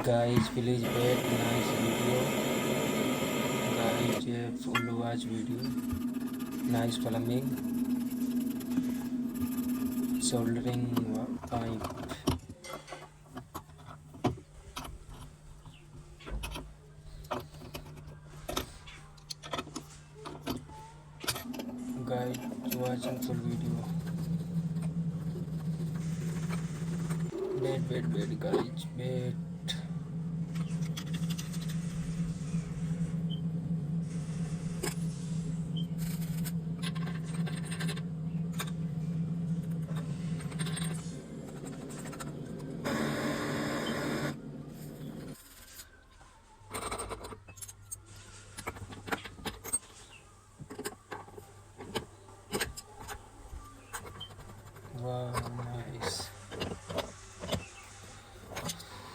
Guys, please wait. Nice video. Guys, full watch video. Nice filming. Soldering pipe. Guys, watching full video. Wait, guys. Wait.